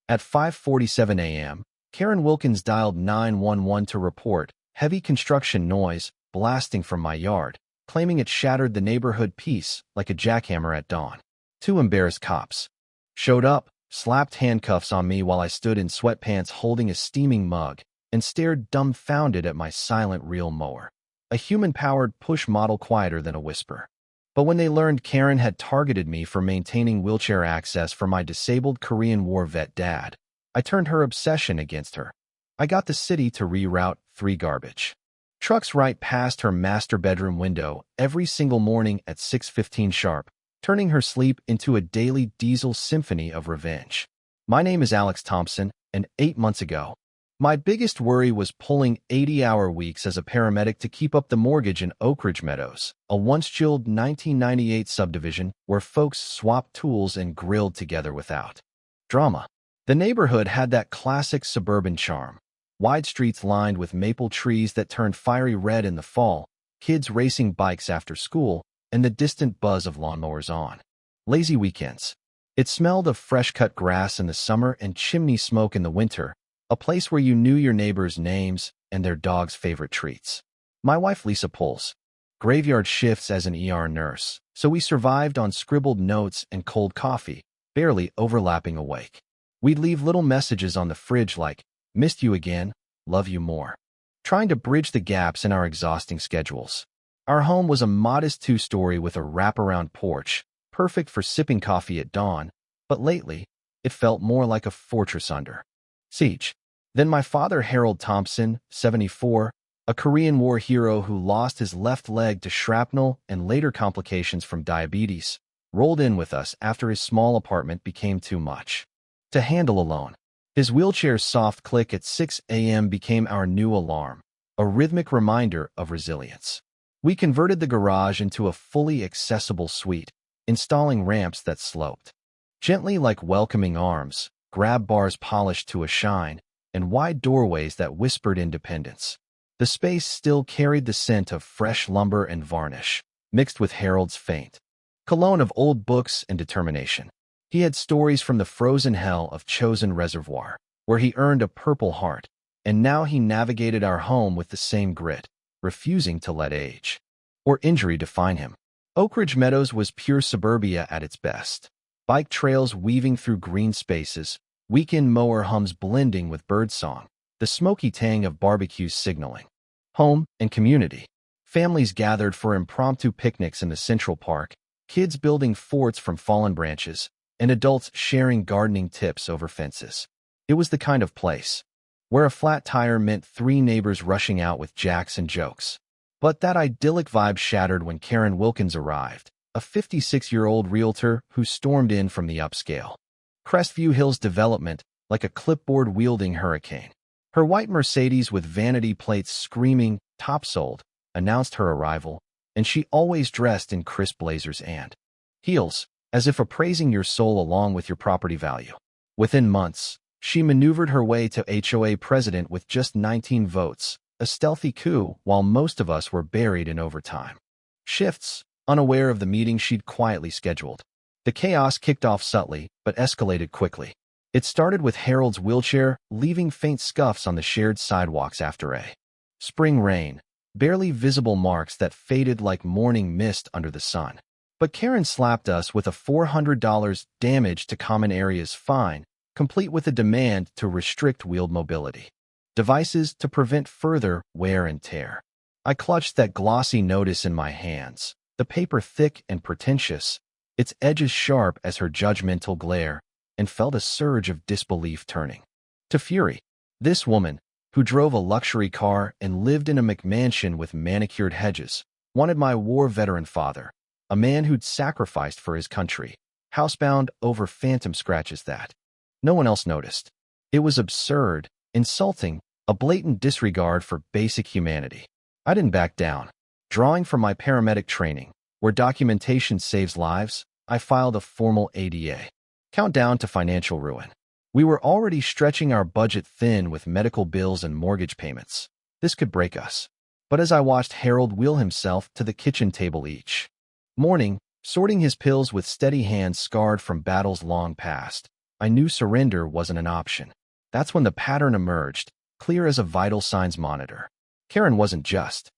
At 5:47 a.m., Karen Wilkins dialed 911 to report heavy construction noise blasting from my yard, claiming it shattered the neighborhood peace like a jackhammer at dawn. Two embarrassed cops showed up, slapped handcuffs on me while I stood in sweatpants holding a steaming mug, and stared dumbfounded at my silent reel mower. A human-powered push model quieter than a whisper. But when they learned Karen had targeted me for maintaining wheelchair access for my disabled Korean War vet dad, I turned her obsession against her. I got the city to reroute 3 garbage trucks right past her master bedroom window every single morning at 6:15 sharp, turning her sleep into a daily diesel symphony of revenge. My name is Alex Thompson, and 8 months ago, my biggest worry was pulling 80-hour weeks as a paramedic to keep up the mortgage in Oak Ridge Meadows, a once-chilled 1998 subdivision where folks swapped tools and grilled together without drama. The neighborhood had that classic suburban charm. Wide streets lined with maple trees that turned fiery red in the fall, kids racing bikes after school, and the distant buzz of lawnmowers on lazy weekends. It smelled of fresh-cut grass in the summer and chimney smoke in the winter, a place where you knew your neighbors' names and their dogs' favorite treats. My wife Lisa pulls graveyard shifts as an ER nurse, so we survived on scribbled notes and cold coffee, barely overlapping awake. We'd leave little messages on the fridge like, "Missed you again, love you more," trying to bridge the gaps in our exhausting schedules. Our home was a modest 2-story with a wraparound porch, perfect for sipping coffee at dawn, but lately, it felt more like a fortress under siege. Then my father, Harold Thompson, 74, a Korean War hero who lost his left leg to shrapnel and later complications from diabetes, rolled in with us after his small apartment became too much to handle alone. His wheelchair's soft click at 6 a.m. became our new alarm, a rhythmic reminder of resilience. We converted the garage into a fully accessible suite, installing ramps that sloped gently like welcoming arms, grab bars polished to a shine, and wide doorways that whispered independence. The space still carried the scent of fresh lumber and varnish, mixed with Harold's faint cologne of old books and determination. He had stories from the frozen hell of Chosin Reservoir, where he earned a Purple Heart, and now he navigated our home with the same grit, refusing to let age or injury define him. Oak Ridge Meadows was pure suburbia at its best. Bike trails weaving through green spaces, weekend mower hums blending with birdsong, the smoky tang of barbecues signaling home and community. Families gathered for impromptu picnics in the Central Park, kids building forts from fallen branches, and adults sharing gardening tips over fences. It was the kind of place where a flat tire meant 3 neighbors rushing out with jacks and jokes. But that idyllic vibe shattered when Karen Wilkins arrived, a 56-year-old realtor who stormed in from the upscale Crestview Hills development like a clipboard-wielding hurricane. Her white Mercedes with vanity plates screaming, "Top sold," announced her arrival, and she always dressed in crisp blazers and heels, as if appraising your soul along with your property value. Within months, she maneuvered her way to HOA president with just 19 votes, a stealthy coup while most of us were buried in overtime shifts, unaware of the meeting she'd quietly scheduled. The chaos kicked off subtly, but escalated quickly. It started with Harold's wheelchair leaving faint scuffs on the shared sidewalks after a spring rain, barely visible marks that faded like morning mist under the sun. But Karen slapped us with a $400 damage to common areas fine, complete with a demand to restrict wheeled mobility devices to prevent further wear and tear. I clutched that glossy notice in my hands, the paper thick and pretentious, its edges sharp as her judgmental glare, and felt a surge of disbelief turning to fury. This woman, who drove a luxury car and lived in a McMansion with manicured hedges, wanted my war veteran father, a man who'd sacrificed for his country, housebound over phantom scratches that no one else noticed. It was absurd, insulting, a blatant disregard for basic humanity. I didn't back down. Drawing from my paramedic training, where documentation saves lives, I filed a formal ADA. Countdown to financial ruin. We were already stretching our budget thin with medical bills and mortgage payments. This could break us. But as I watched Harold wheel himself to the kitchen table each morning, sorting his pills with steady hands scarred from battles long past, I knew surrender wasn't an option. That's when the pattern emerged, clear as a vital signs monitor. Karen wasn't just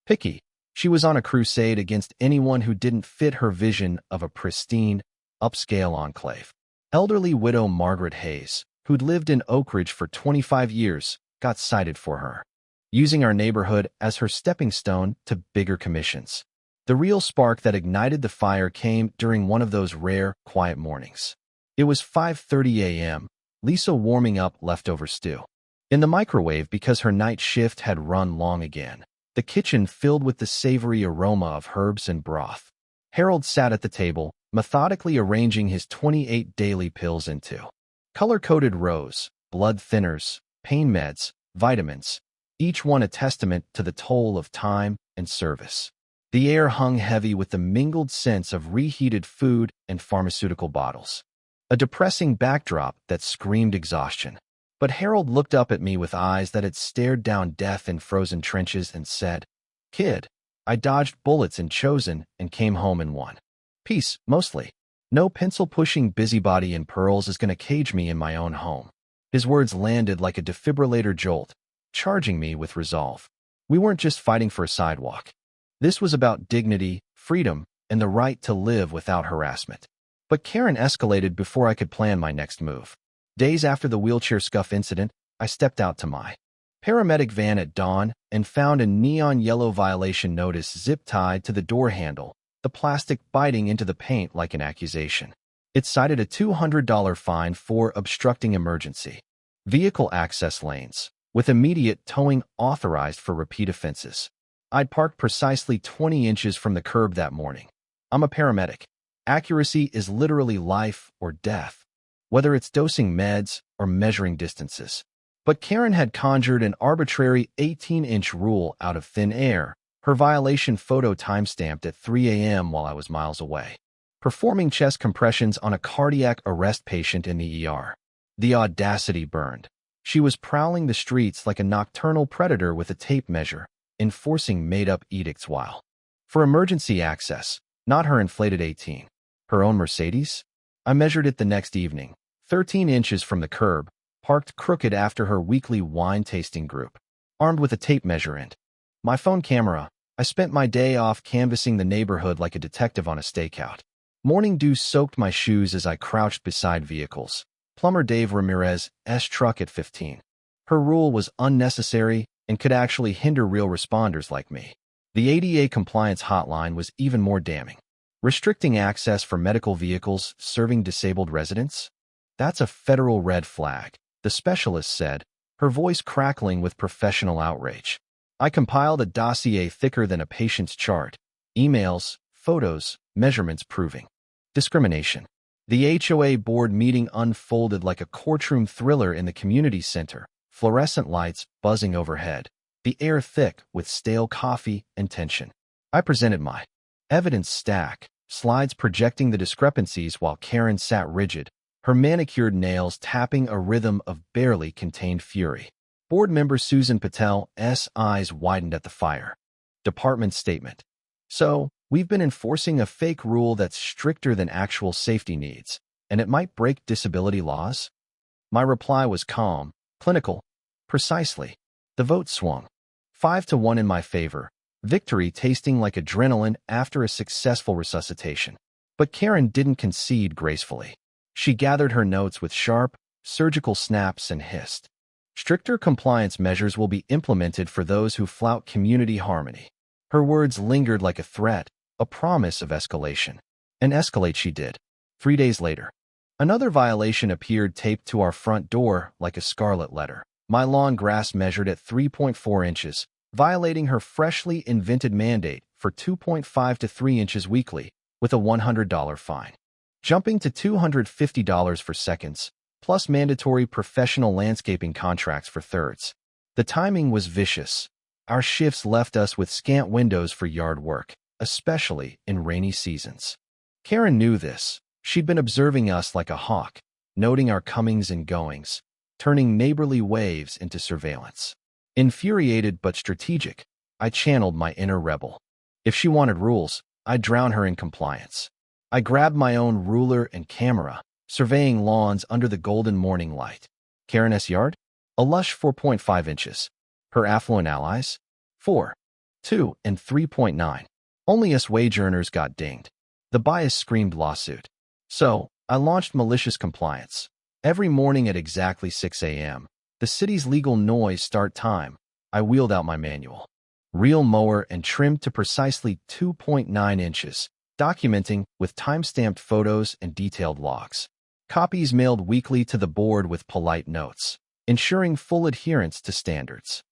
picky. She was on a crusade against anyone who didn't fit her vision of a pristine, upscale enclave. Elderly widow Margaret Hayes, who'd lived in Oak Ridge for 25 years, got cited for her, using our neighborhood as her stepping stone to bigger commissions. The real spark that ignited the fire came during one of those rare, quiet mornings. It was 5:30 a.m., Lisa warming up leftover stew in the microwave because her night shift had run long again. The kitchen filled with the savory aroma of herbs and broth. Harold sat at the table, methodically arranging his 28 daily pills into color-coded rows, blood thinners, pain meds, vitamins, each one a testament to the toll of time and service. The air hung heavy with the mingled scents of reheated food and pharmaceutical bottles. A depressing backdrop that screamed exhaustion. But Harold looked up at me with eyes that had stared down death in frozen trenches and said, "Kid, I dodged bullets in Chosen and came home in one piece, mostly. No pencil-pushing busybody in pearls is going to cage me in my own home." His words landed like a defibrillator jolt, charging me with resolve. We weren't just fighting for a sidewalk. This was about dignity, freedom, and the right to live without harassment. But Karen escalated before I could plan my next move. Days after the wheelchair scuff incident, I stepped out to my paramedic van at dawn and found a neon yellow violation notice zip-tied to the door handle, the plastic biting into the paint like an accusation. It cited a $200 fine for obstructing emergency vehicle access lanes, with immediate towing authorized for repeat offenses. I'd parked precisely 20 inches from the curb that morning. I'm a paramedic. Accuracy is literally life or death, whether it's dosing meds or measuring distances. But Karen had conjured an arbitrary 18-inch rule out of thin air, her violation photo timestamped at 3 a.m. while I was miles away, performing chest compressions on a cardiac arrest patient in the ER. The audacity burned. She was prowling the streets like a nocturnal predator with a tape measure, enforcing made-up edicts while for emergency access, not her inflated 18. Her own Mercedes? I measured it the next evening, 13 inches from the curb, parked crooked after her weekly wine-tasting group, armed with a tape measure and my phone camera. I spent my day off canvassing the neighborhood like a detective on a stakeout. Morning dew soaked my shoes as I crouched beside vehicles. Plumber Dave Ramirez's truck at 15. Her rule was unnecessary and could actually hinder real responders like me. The ADA compliance hotline was even more damning. Restricting access for medical vehicles serving disabled residents? That's a federal red flag, the specialist said, her voice crackling with professional outrage. I compiled a dossier thicker than a patient's chart, emails, photos, measurements proving discrimination. The HOA board meeting unfolded like a courtroom thriller in the community center, fluorescent lights buzzing overhead, the air thick with stale coffee and tension. I presented my evidence stack, slides projecting the discrepancies while Karen sat rigid, her manicured nails tapping a rhythm of barely contained fury. Board member Susan Patel's eyes widened at the fire. Department statement. So, we've been enforcing a fake rule that's stricter than actual safety needs, and it might break disability laws? My reply was calm, clinical. Precisely. The vote swung 5-1 in my favor, victory tasting like adrenaline after a successful resuscitation. But Karen didn't concede gracefully. She gathered her notes with sharp, surgical snaps and hissed. Stricter compliance measures will be implemented for those who flout community harmony. Her words lingered like a threat, a promise of escalation. And escalate she did. 3 days later, another violation appeared taped to our front door like a scarlet letter. My lawn grass measured at 3.4 inches, violating her freshly invented mandate for 2.5 to 3 inches weekly, with a $100 fine. Jumping to $250 for seconds, plus mandatory professional landscaping contracts for thirds. The timing was vicious. Our shifts left us with scant windows for yard work, especially in rainy seasons. Karen knew this. She'd been observing us like a hawk, noting our comings and goings, turning neighborly waves into surveillance. Infuriated but strategic, I channeled my inner rebel. If she wanted rules, I'd drown her in compliance. I grabbed my own ruler and camera, surveying lawns under the golden morning light. Karen's yard? A lush 4.5 inches. Her affluent allies? 4, 2, and 3.9. Only us wage earners got dinged. The bias screamed lawsuit. So, I launched malicious compliance. Every morning at exactly 6 a.m., the city's legal noise start time, I wheeled out my manual. Real mower and trimmed to precisely 2.9 inches, documenting with time-stamped photos and detailed logs. Copies mailed weekly to the board with polite notes, ensuring full adherence to standards.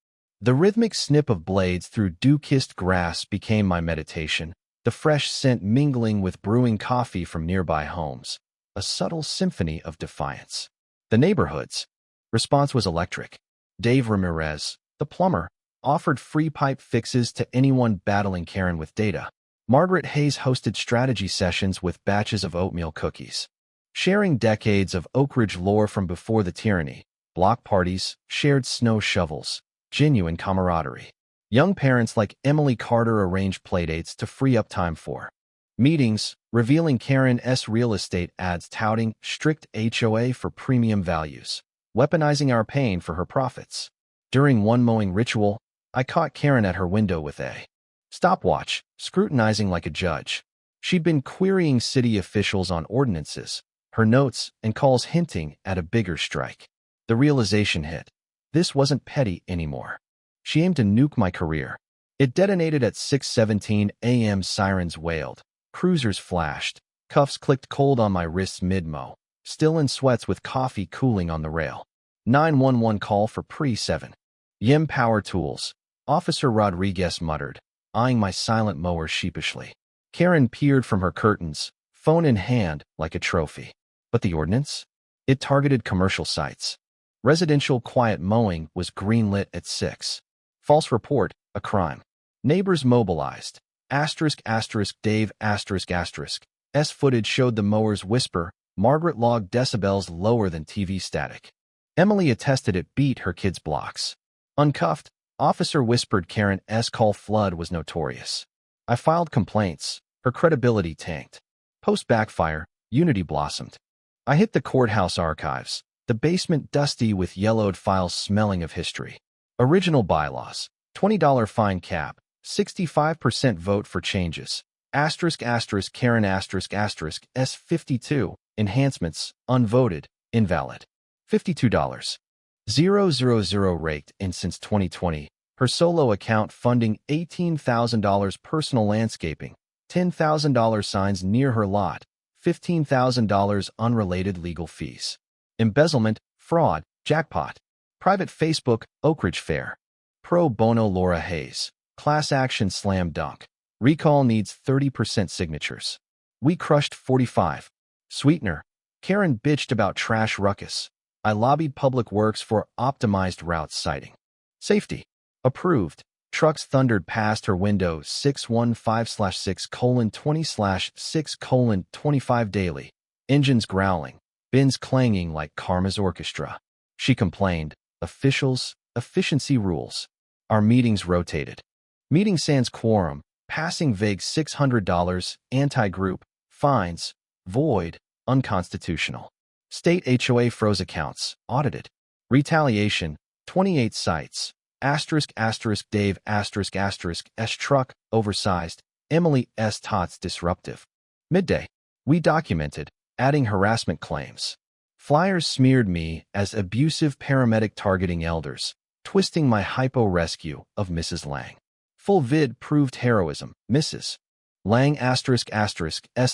The rhythmic snip of blades through dew-kissed grass became my meditation, the fresh scent mingling with brewing coffee from nearby homes, a subtle symphony of defiance. The neighborhood's response was electric. Dave Ramirez, the plumber, offered free pipe fixes to anyone battling Karen with data. Margaret Hayes hosted strategy sessions with batches of oatmeal cookies. Sharing decades of Oak Ridge lore from before the tyranny, block parties, shared snow shovels, genuine camaraderie. Young parents like Emily Carter arranged playdates to free up time for meetings, revealing Karen's real estate ads touting strict HOA for premium values, weaponizing our pain for her profits. During one mowing ritual, I caught Karen at her window with a stopwatch, scrutinizing like a judge. She'd been querying city officials on ordinances, her notes and calls hinting at a bigger strike. The realization hit. This wasn't petty anymore. She aimed to nuke my career. It detonated at 6:17 a.m. Sirens wailed. Cruisers flashed. Cuffs clicked cold on my wrists mid-mow. Still in sweats with coffee cooling on the rail. 911 call for pre-7. Yim Power Tools. Officer Rodriguez muttered, eyeing my silent mower sheepishly. Karen peered from her curtains, phone in hand, like a trophy. But the ordinance? It targeted commercial sites. Residential quiet mowing was greenlit at 6. False report, a crime. Neighbors mobilized. Dave S footage showed the mowers whisper. Margaret logged decibels lower than TV static. Emily attested it beat her kids' blocks. Uncuffed, officer whispered Karen's call flood was notorious. I filed complaints. Her credibility tanked. Post-backfire, unity blossomed. I hit the courthouse archives, the basement dusty with yellowed files smelling of history. Original bylaws, $20 fine cap, 65% vote for changes. Karen S52, enhancements, unvoted, invalid. $52. 000 raked in since 2020. Her solo account funding $18,000 personal landscaping, $10,000 signs near her lot, $15,000 unrelated legal fees. Embezzlement, fraud, jackpot. Private Facebook, Oak Ridge Fair. Pro bono Laura Hayes. Class action slam dunk. Recall needs 30% signatures. We crushed 45. Sweetener. Karen bitched about trash ruckus. I lobbied Public Works for optimized route sighting. Safety. Approved. Trucks thundered past her window 615/6:20/6:25 daily. Engines growling. Bins clanging like Karma's orchestra. She complained. Officials, efficiency rules. Our meetings rotated. Meeting sans quorum, passing vague $600, anti-group, fines, void, unconstitutional. State HOA froze accounts, audited. Retaliation, 28 sites. Dave S truck, oversized. Emily S tots disruptive. Midday. We documented, adding harassment claims. Flyers smeared me as abusive paramedic targeting elders, twisting my hypo rescue of Mrs. Lang. Full vid proved heroism. Mrs. Lang S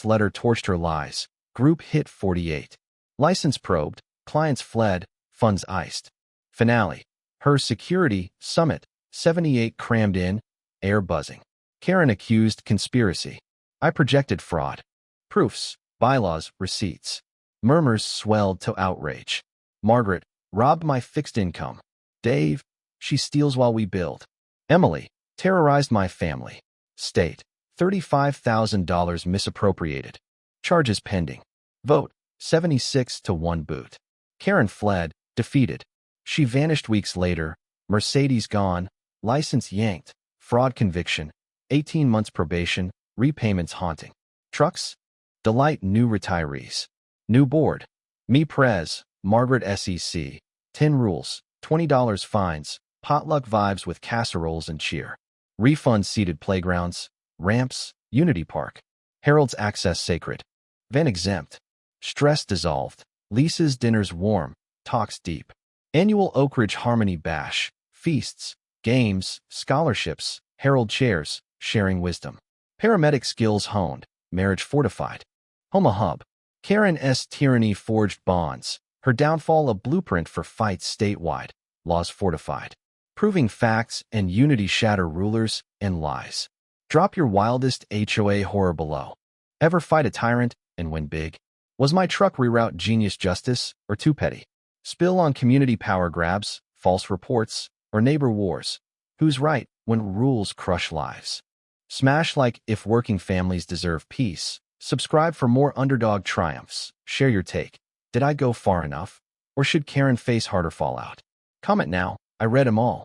letter torched her lies. Group hit 48. License probed. Clients fled. Funds iced. Finale. Her security summit. 78 crammed in. Air buzzing. Karen accused conspiracy. I projected fraud. Proofs. Bylaws. Receipts. Murmurs swelled to outrage. Margaret robbed my fixed income. Dave, she steals while we build. Emily terrorized my family. State, $35,000 misappropriated. Charges pending. Vote, 76-1 boot. Karen fled, defeated. She vanished weeks later. Mercedes gone, license yanked, fraud conviction, 18 months probation, repayments haunting. Trucks? Delight new retirees. New board. Me Prez, Margaret SEC. 10 rules, $20 fines, potluck vibes with casseroles and cheer. Refund seated playgrounds, ramps, Unity Park. Harold's access sacred. Van exempt. Stress dissolved. Lisa's dinners warm, talks deep. Annual Oak Ridge Harmony Bash. Feasts, games, scholarships, Harold chairs, sharing wisdom. Paramedic skills honed, marriage fortified. HOMA Hub. Karen S. tyranny forged bonds. Her downfall a blueprint for fights statewide, laws fortified. Proving facts and unity shatter rulers and lies. Drop your wildest HOA horror below. Ever fight a tyrant and win big? Was my truck reroute genius justice or too petty? Spill on community power grabs, false reports, or neighbor wars. Who's right when rules crush lives? Smash like if working families deserve peace. Subscribe for more underdog triumphs. Share your take. Did I go far enough? Or should Karen face harder fallout? Comment now. I read 'em all.